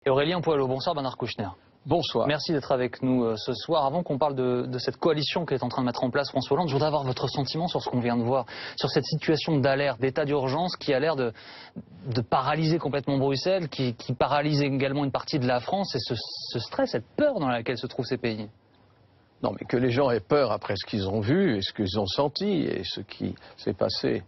Et Aurélien Poilot, bonsoir Bernard Kouchner. Bonsoir. Merci d'être avec nous ce soir. Avant qu'on parle de cette coalition qu'est en train de mettre en place François Hollande, je voudrais avoir votre sentiment sur ce qu'on vient de voir, sur cette situation d'alerte, d'état d'urgence qui a l'air de paralyser complètement Bruxelles, qui paralyse également une partie de la France, et ce stress, cette peur dans laquelle se trouvent ces pays. Non, mais que les gens aient peur après ce qu'ils ont vu et ce qu'ils ont senti et ce qui s'est passé,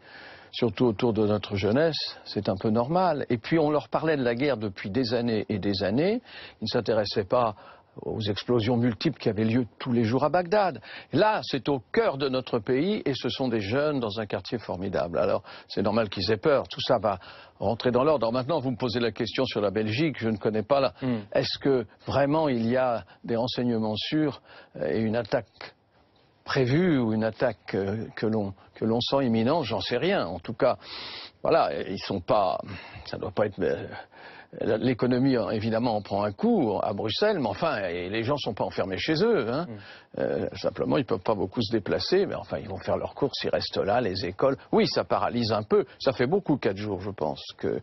surtout autour de notre jeunesse, c'est un peu normal. Et puis on leur parlait de la guerre depuis des années et des années. Ils ne s'intéressaient pas aux explosions multiples qui avaient lieu tous les jours à Bagdad. Là, c'est au cœur de notre pays et ce sont des jeunes dans un quartier formidable. Alors, c'est normal qu'ils aient peur. Tout ça va rentrer dans l'ordre. Alors maintenant, vous me posez la question sur la Belgique. Je ne connais pas là. Est-ce que vraiment il y a des renseignements sûrs et une attaque prévue ou une attaque que l'on sent imminente? J'en sais rien. En tout cas, voilà, ils sont pas. Ça ne doit pas être. L'économie, évidemment, en prend un coup à Bruxelles, mais enfin, les gens ne sont pas enfermés chez eux. Hein. Simplement, ils ne peuvent pas beaucoup se déplacer, mais enfin, ils vont faire leurs courses, ils restent là, les écoles. Oui, ça paralyse un peu. Ça fait beaucoup, 4 jours, je pense, que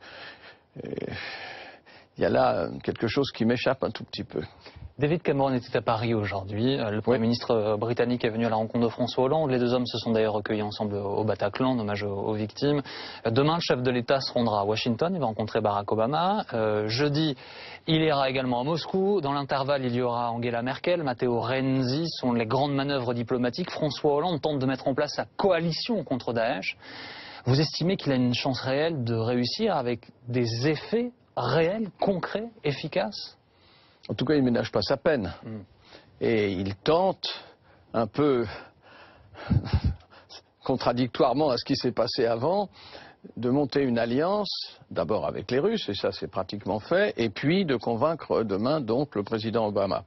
il y a là quelque chose qui m'échappe un tout petit peu. David Cameron était à Paris aujourd'hui. Le Premier ministre britannique est venu à la rencontre de François Hollande. Les deux hommes se sont d'ailleurs recueillis ensemble au Bataclan, en hommage aux victimes. Demain, le chef de l'État se rendra à Washington. Il va rencontrer Barack Obama. Jeudi, il ira également à Moscou. Dans l'intervalle, il y aura Angela Merkel, Matteo Renzi. Ce sont les grandes manœuvres diplomatiques. François Hollande tente de mettre en place sa coalition contre Daesh. Vous estimez qu'il a une chance réelle de réussir avec des effets réels, concrets, efficaces ? En tout cas, il ne ménage pas sa peine. Et il tente, un peu contradictoirement à ce qui s'est passé avant, de monter une alliance, d'abord avec les Russes, et ça c'est pratiquement fait, et puis de convaincre demain donc le président Obama.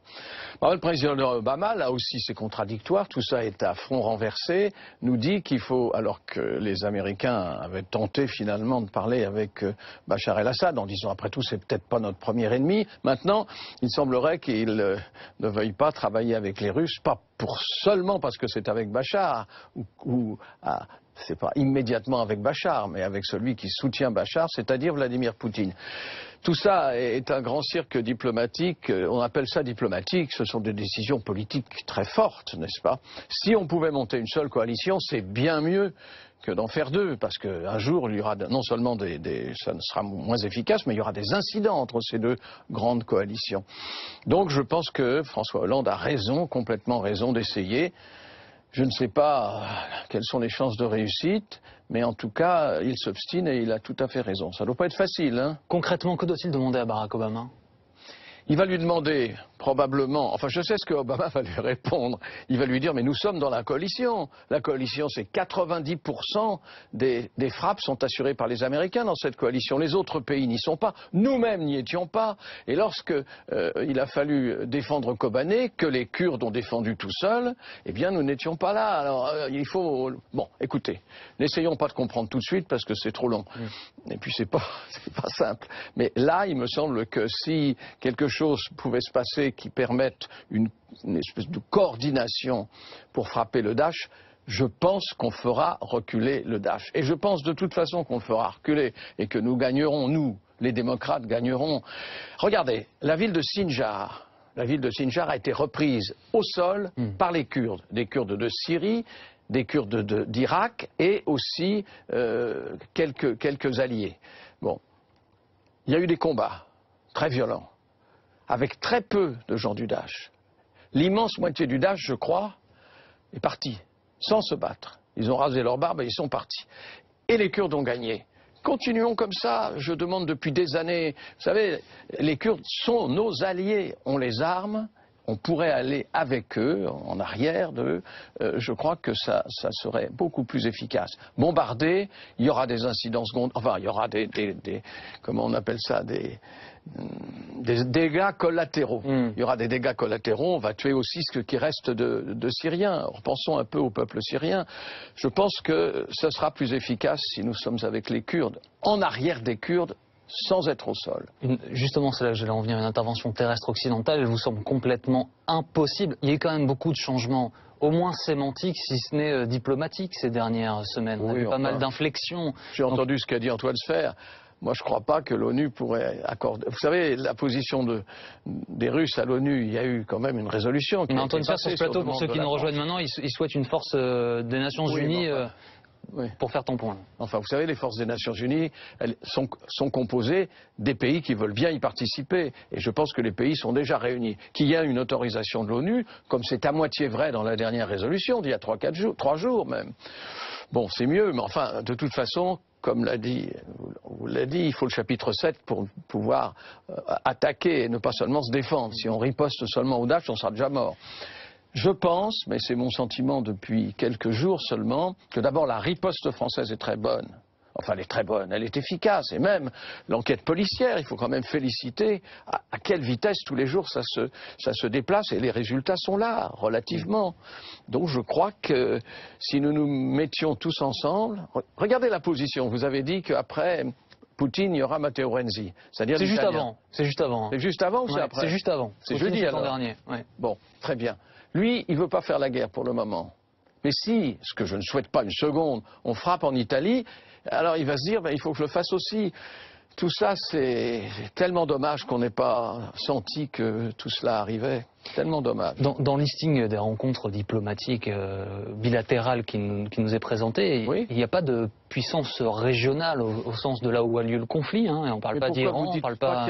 Alors, le président Obama, là aussi c'est contradictoire, tout ça est à front renversé, nous dit qu'il faut, alors que les Américains avaient tenté finalement de parler avec Bachar el-Assad en disant après tout c'est peut-être pas notre premier ennemi, maintenant il semblerait qu'il ne veuille pas travailler avec les Russes, pas seulement parce que c'est avec Bachar c'est pas immédiatement avec Bachar, mais avec celui qui soutient Bachar, c'est-à-dire Vladimir Poutine. Tout ça est un grand cirque diplomatique, on appelle ça diplomatique, ce sont des décisions politiques très fortes, n'est-ce pas? Si on pouvait monter une seule coalition, c'est bien mieux que d'en faire deux, parce qu'un jour, il y aura non seulement ça ne sera moins efficace, mais il y aura des incidents entre ces deux grandes coalitions. Donc je pense que François Hollande a raison, complètement raison d'essayer. Je ne sais pas quelles sont les chances de réussite, mais en tout cas, il s'obstine et il a tout à fait raison. Ça ne doit pas être facile, hein. Concrètement, que doit-il demander à Barack Obama ? Il va lui demander, probablement, enfin je sais ce que Obama va lui répondre, il va lui dire mais nous sommes dans la coalition. La coalition c'est 90% des frappes sont assurées par les Américains dans cette coalition. Les autres pays n'y sont pas, nous-mêmes n'y étions pas. Et lorsque il a fallu défendre Kobané, que les Kurdes ont défendu tout seuls, eh bien nous n'étions pas là. Alors il faut... Bon, écoutez, n'essayons pas de comprendre tout de suite parce que c'est trop long. Et puis c'est pas simple. Mais là, il me semble que si quelque chose pouvait se passer qui permette une espèce de coordination pour frapper le Daesh, je pense qu'on fera reculer le Daesh. Et je pense de toute façon qu'on le fera reculer et que nous gagnerons, nous, les démocrates, gagnerons. Regardez, la ville de Sinjar a été reprise au sol par les Kurdes, des Kurdes de Syrie, des Kurdes d'Irak et aussi quelques alliés. Bon, il y a eu des combats très violents, avec très peu de gens du Daesh. L'immense moitié du Daesh, je crois, est partie, sans se battre. Ils ont rasé leur barbe et ils sont partis. Et les Kurdes ont gagné. Continuons comme ça, je demande depuis des années. Vous savez, les Kurdes sont nos alliés, on les arme, on pourrait aller avec eux, en arrière d'eux. Je crois que ça serait beaucoup plus efficace. Bombarder, il y aura des incidents secondaires, enfin il y aura comment on appelle ça, des dégâts collatéraux. Il y aura des dégâts collatéraux, on va tuer aussi ce qui reste de Syriens. Repensons un peu au peuple syrien. Je pense que ce sera plus efficace si nous sommes avec les Kurdes, en arrière des Kurdes, sans être au sol. Justement, c'est là que j'allais en venir. Une intervention terrestre occidentale, elle vous semble complètement impossible. Il y a eu quand même beaucoup de changements, au moins sémantiques, si ce n'est diplomatiques, ces dernières semaines. Oui, on a eu pas mal d'inflexions. J'ai entendu ce qu'a dit Antoine Sfer. moi je ne crois pas que l'ONU pourrait accorder. Vous savez, la position des Russes à l'ONU, il y a eu quand même une résolution. Antoine Serre, sur ce plateau, pour ceux qui nous rejoignent maintenant, ils souhaitent une force des Nations Unies. Oui. Pour faire ton point. Enfin, vous savez, les forces des Nations Unies, elles sont composées des pays qui veulent bien y participer. Et je pense que les pays sont déjà réunis. Qu'il y a une autorisation de l'ONU, comme c'est à moitié vrai dans la dernière résolution d'il y a 3 jours même. Bon, c'est mieux, mais enfin, de toute façon, comme vous l'avez dit, il faut le chapitre 7 pour pouvoir attaquer et ne pas seulement se défendre. Si on riposte seulement au Daesh, on sera déjà mort. Je pense, mais c'est mon sentiment depuis quelques jours seulement, que d'abord la riposte française est très bonne. Enfin, elle est très bonne, elle est efficace. Et même l'enquête policière, il faut quand même féliciter à quelle vitesse tous les jours ça se déplace. Et les résultats sont là, relativement. Donc je crois que si nous nous mettions tous ensemble... Regardez la position. Vous avez dit qu'après Poutine, il y aura Matteo Renzi. C'est juste avant. C'est juste avant. C'est juste avant ou c'est après? C'est juste avant. C'est jeudi l'an dernier. Ouais. Bon, très bien. Lui, il ne veut pas faire la guerre pour le moment. Mais si, ce que je ne souhaite pas une seconde, on frappe en Italie, alors il va se dire, il faut que je le fasse aussi. Tout ça, c'est tellement dommage qu'on n'ait pas senti que tout cela arrivait. Tellement dommage. Dans le listing des rencontres diplomatiques bilatérales qui nous est présenté, oui. Il n'y a pas de puissance régionale au sens de là où a lieu le conflit. Hein, et on ne parle pas d'Iran, on ne parle pas...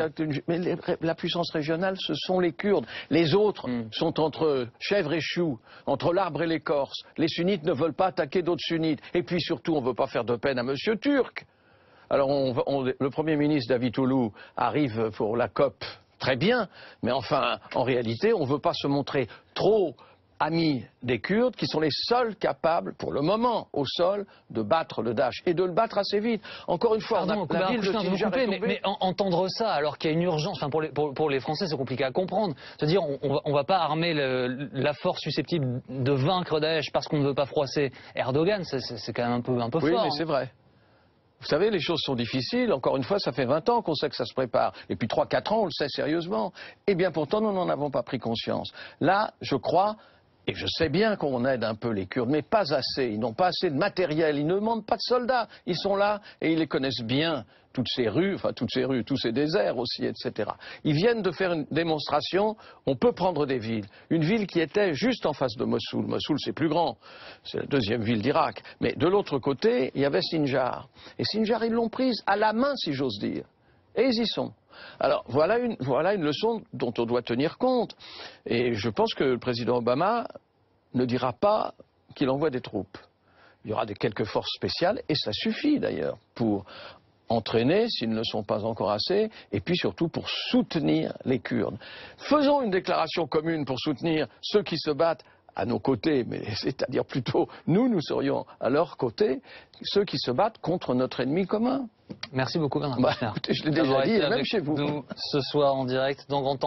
Mais la puissance régionale, ce sont les Kurdes. Les autres sont entre chèvre et chou, entre l'arbre et l'écorce. Les sunnites ne veulent pas attaquer d'autres sunnites. Et puis surtout, on ne veut pas faire de peine à monsieur Turc. Alors le Premier ministre Davutoglu arrive pour la COP, très bien, mais enfin, en réalité, on ne veut pas se montrer trop amis des Kurdes, qui sont les seuls capables, pour le moment, au sol, de battre le Daesh, et de le battre assez vite. Encore une fois, la ville de Sinjar est tombée. Mais entendre ça, alors qu'il y a une urgence, enfin pour les Français, c'est compliqué à comprendre. C'est-à-dire, on ne va pas armer la force susceptible de vaincre Daesh parce qu'on ne veut pas froisser Erdogan, c'est quand même un peu fort. Oui, mais c'est vrai. Vous savez, les choses sont difficiles. Encore une fois, ça fait 20 ans qu'on sait que ça se prépare. Et puis 3-4 ans, on le sait sérieusement. Eh bien, pourtant, nous n'en avons pas pris conscience. Là, je crois, et je sais bien qu'on aide un peu les Kurdes, mais pas assez. Ils n'ont pas assez de matériel. Ils ne demandent pas de soldats. Ils sont là et ils les connaissent bien. Toutes ces rues, tous ces déserts aussi, etc. Ils viennent de faire une démonstration. On peut prendre des villes. Une ville qui était juste en face de Mossoul. Mossoul, c'est plus grand. C'est la deuxième ville d'Irak. Mais de l'autre côté, il y avait Sinjar. Et Sinjar, ils l'ont prise à la main, si j'ose dire. Et ils y sont. Alors, voilà une leçon dont on doit tenir compte. Et je pense que le président Obama ne dira pas qu'il envoie des troupes. Il y aura quelques forces spéciales, et ça suffit d'ailleurs pour entraîner, s'ils ne le sont pas encore assez, et puis surtout pour soutenir les Kurdes. Faisons une déclaration commune pour soutenir ceux qui se battent à nos côtés, mais c'est-à-dire plutôt nous serions à leur côté, ceux qui se battent contre notre ennemi commun. Merci beaucoup Bernard Kouchner. Écoutez, je l'ai déjà dit, même chez vous. Nous, ce soir en direct dans Grand Temps.